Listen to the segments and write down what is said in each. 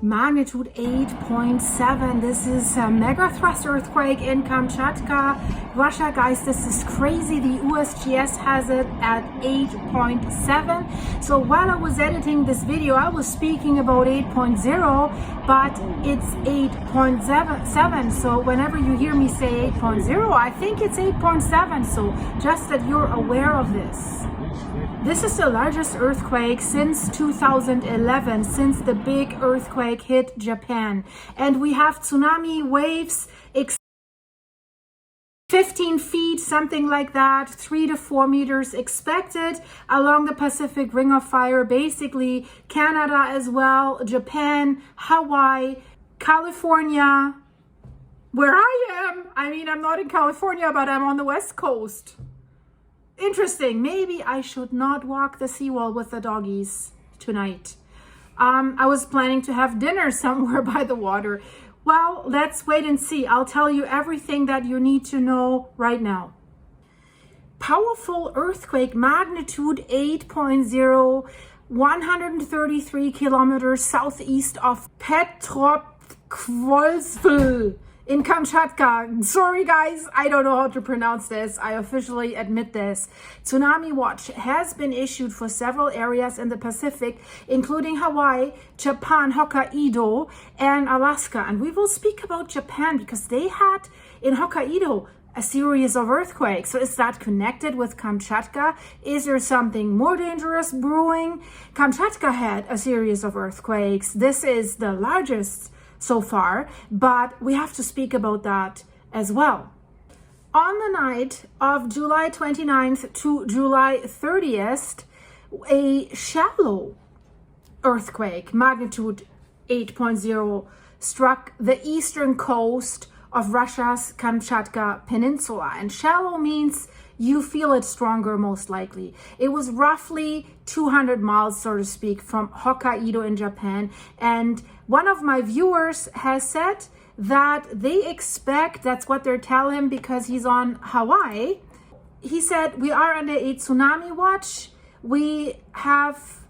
Magnitude 8.7. This is a Megathrust earthquake in Kamchatka, Russia. Guys, this is crazy. The USGS has it at 8.7. So while I was editing this video, I was speaking about 8.0, but it's 8.7. So whenever you hear me say 8.0, I think it's 8.7. So just that you're aware of this. This is the largest earthquake since 2011, since the big earthquake hit Japan. And we have tsunami waves 15 feet, something like that, 3 to 4 meters expected along the Pacific Ring of Fire, basically Canada as well, Japan, Hawaii, California, where I am. I mean, I'm not in California, but I'm on the West Coast. Interesting. Maybe I should not walk the seawall with the doggies tonight. I was planning to have dinner somewhere by the water. Well, let's wait and see. I'll tell you everything that you need to know right now. Powerful earthquake, magnitude 8.0, 133 kilometers southeast of Petropavlovsk in Kamchatka. Sorry guys, I don't know how to pronounce this. I officially admit this. Tsunami watch has been issued for several areas in the Pacific, including Hawaii, Japan, Hokkaido, and Alaska. And we will speak about Japan because they had in Hokkaido a series of earthquakes. So is that connected with Kamchatka? Is there something more dangerous brewing? Kamchatka had a series of earthquakes. This is the largest so far, but we have to speak about that as well. On the night of July 29th to July 30th, a shallow earthquake, magnitude 8.0, struck the eastern coast of Russia's Kamchatka Peninsula. And shallow means you feel it stronger, most likely. It was roughly 200 miles, so to speak, from Hokkaido in Japan. And one of my viewers has said that they expect, that's what they're telling him because he's on Hawaii. He said, we are under a tsunami watch. We have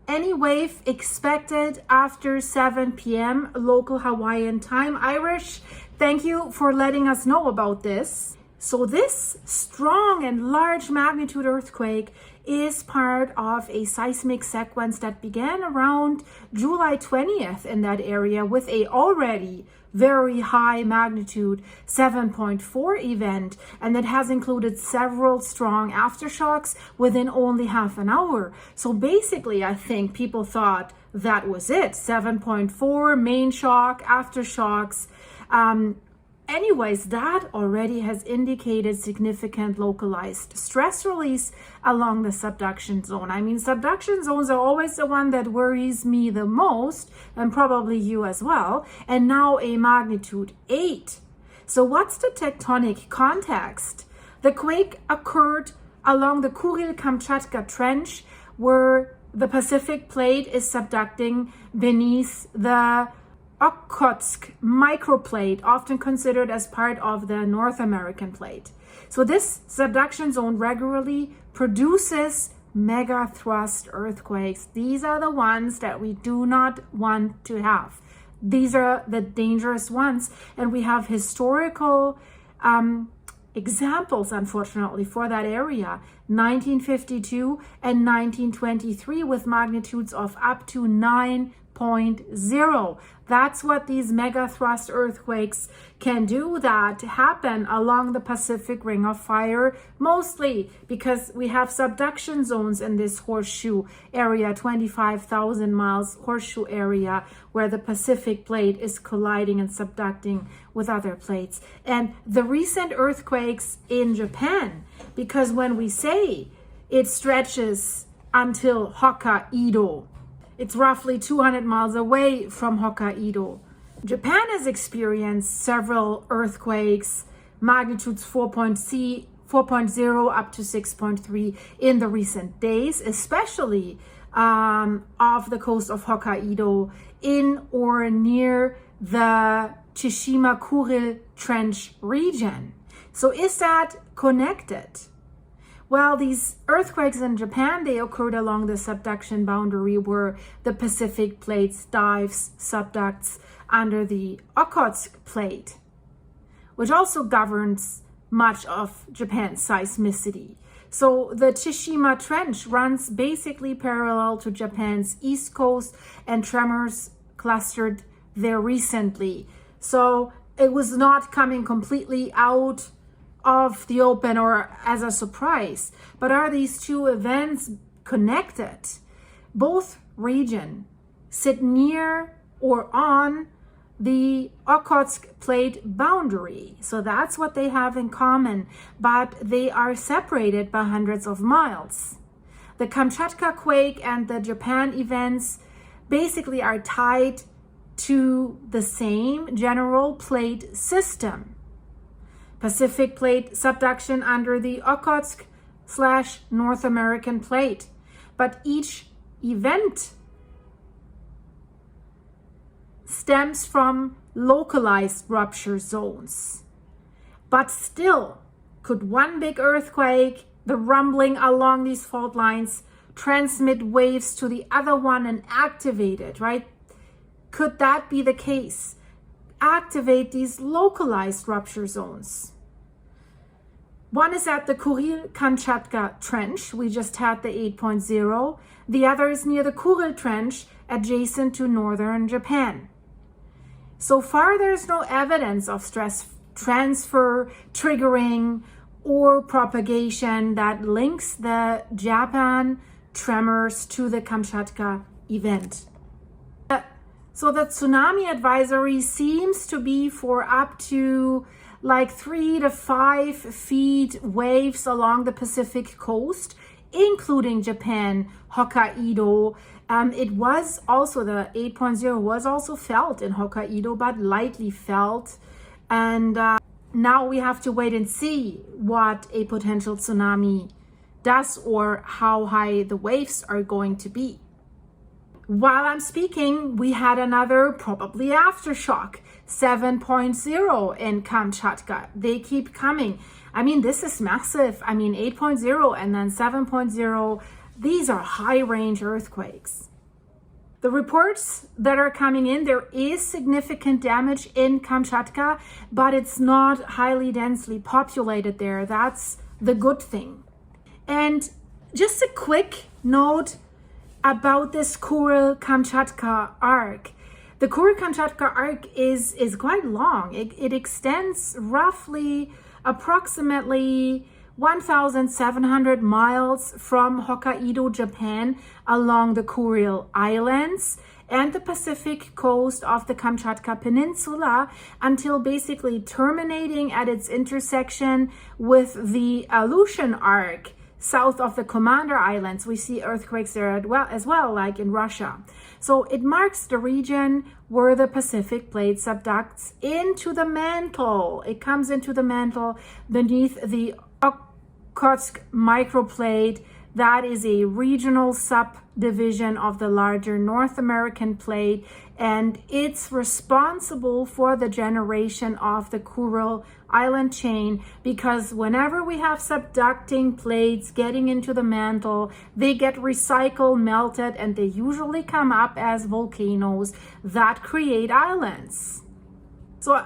any wave expected after 7 p.m. local Hawaiian time. Irish, thank you for letting us know about this. So this strong and large magnitude earthquake is part of a seismic sequence that began around July 20th in that area with a already very high magnitude 7.4 event, and that has included several strong aftershocks within only half an hour. So basically, I think people thought that was it. 7.4 main shock, aftershocks. Anyways, that already has indicated significant localized stress release along the subduction zone. I mean, subduction zones are always the one that worries me the most, and probably you as well. And now a magnitude 8. So what's the tectonic context? The quake occurred along the Kuril-Kamchatka Trench, where the Pacific plate is subducting beneath the Okhotsk microplate, often considered as part of the North American plate. So this subduction zone regularly produces megathrust earthquakes. These are the ones that we do not want to have. These are the dangerous ones, and we have historical examples, unfortunately, for that area. 1952 and 1923 with magnitudes of up to 9.0. That's what these megathrust earthquakes can do, that happen along the Pacific Ring of Fire, mostly because we have subduction zones in this horseshoe area, 25,000 miles horseshoe area, where the Pacific plate is colliding and subducting with other plates. And the recent earthquakes in Japan, because when we say it stretches until Hokkaido, it's roughly 200 miles away from Hokkaido. Japan has experienced several earthquakes, magnitudes 4.0 up to 6.3 in the recent days, especially off the coast of Hokkaido in or near the Tsushima-Kuril Trench region. So is that connected? Well, these earthquakes in Japan, they occurred along the subduction boundary where the Pacific plate dives, subducts under the Okhotsk plate, which also governs much of Japan's seismicity. So the Tsushima Trench runs basically parallel to Japan's east coast, and tremors clustered there recently. So it was not coming completely out of the open or as a surprise. But are these two events connected? Both regions sit near or on the Okhotsk plate boundary. So that's what they have in common, but they are separated by hundreds of miles. The Kamchatka quake and the Japan events basically are tied to the same general plate system. Pacific plate subduction under the Okhotsk/North American plate. But each event stems from localized rupture zones. But still, could one big earthquake, the rumbling along these fault lines, transmit waves to the other one and activate it, right? Could that be the case? Activate these localized rupture zones. One is at the Kuril-Kamchatka Trench. We just had the 8.0. The other is near the Kuril Trench, adjacent to northern Japan. So far, there's no evidence of stress transfer, triggering, or propagation that links the Japan tremors to the Kamchatka event. So the tsunami advisory seems to be for up to like 3 to 5 feet waves along the Pacific coast, including Japan, Hokkaido. It was also, the 8.0 was also felt in Hokkaido, but lightly felt. And now we have to wait and see what a potential tsunami does or how high the waves are going to be. While I'm speaking, we had another probably aftershock, 7.0 in Kamchatka. They keep coming. I mean, this is massive. I mean, 8.0 and then 7.0. These are high range earthquakes. The reports that are coming in, there is significant damage in Kamchatka, but it's not highly densely populated there. That's the good thing. And just a quick note about this Kuril-Kamchatka arc. The Kuril-Kamchatka arc is quite long. It extends roughly approximately 1,700 miles from Hokkaido, Japan, along the Kuril Islands and the Pacific coast of the Kamchatka Peninsula until basically terminating at its intersection with the Aleutian Arc south of the Commander Islands. We see earthquakes there as well, like in Russia. So it marks the region where the Pacific plate subducts into the mantle. It comes into the mantle beneath the Okhotsk microplate. That is a regional subdivision of the larger North American plate, and it's responsible for the generation of the Kuril Island chain, because whenever we have subducting plates getting into the mantle, they get recycled, melted, and they usually come up as volcanoes that create islands. So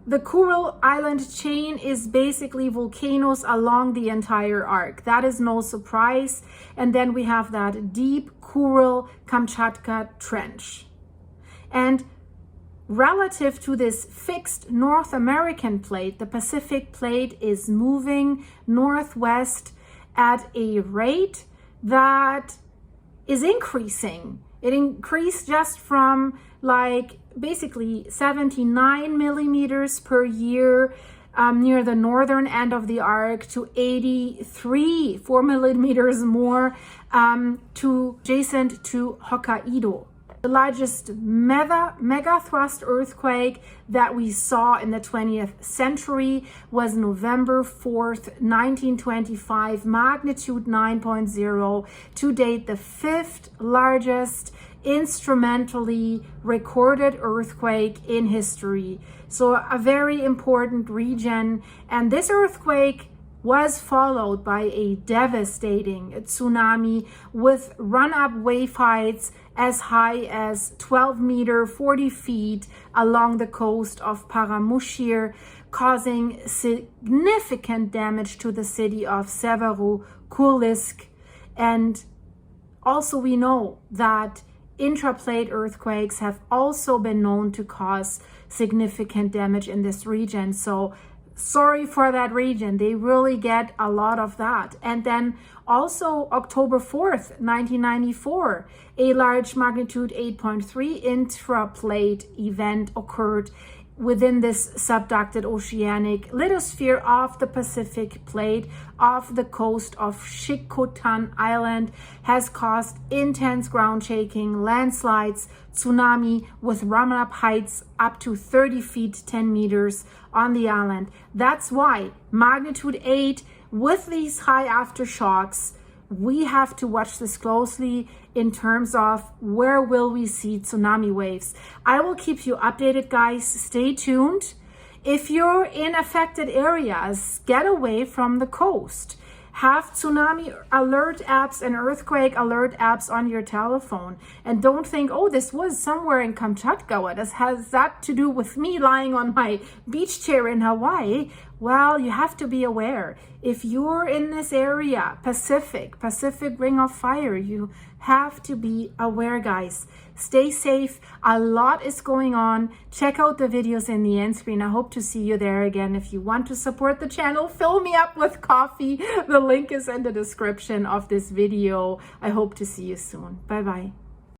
the Kuril Island chain is basically volcanoes along the entire arc. That is no surprise. And then we have that deep Kuril-Kamchatka trench. And relative to this fixed North American plate, the Pacific plate is moving northwest at a rate that is increasing. It increased just from like basically 79 millimeters per year near the northern end of the arc to 4 millimeters more to adjacent to Hokkaido. The largest megathrust earthquake that we saw in the 20th century was November 4th, 1925, magnitude 9.0, to date the 5th largest instrumentally recorded earthquake in history. So a very important region. And this earthquake was followed by a devastating tsunami with run-up wave heights as high as 12 meters, 40 feet along the coast of Paramushir, causing significant damage to the city of Severodvinsk. And also we know that intraplate earthquakes have also been known to cause significant damage in this region. So sorry for that region. They really get a lot of that. And then also October 4th, 1994, a large magnitude 8.3 intraplate event occurred within this subducted oceanic lithosphere of the Pacific plate off the coast of Shikotan Island, has caused intense ground shaking, landslides, tsunami with run-up heights up to 30 feet, 10 meters on the island. That's why magnitude 8 with these high aftershocks, we have to watch this closely in terms of where will we see tsunami waves. I will keep you updated, guys. Stay tuned. If you're in affected areas, get away from the coast. Have tsunami alert apps and earthquake alert apps on your telephone. And don't think, oh, this was somewhere in Kamchatka. What has that to do with me lying on my beach chair in Hawaii? Well, you have to be aware. If you're in this area, Pacific Ring of Fire, you have to be aware, guys. Stay safe. A lot is going on. Check out the videos in the end screen. I hope to see you there again. If you want to support the channel, fill me up with coffee. The link is in the description of this video. I hope to see you soon. Bye-bye.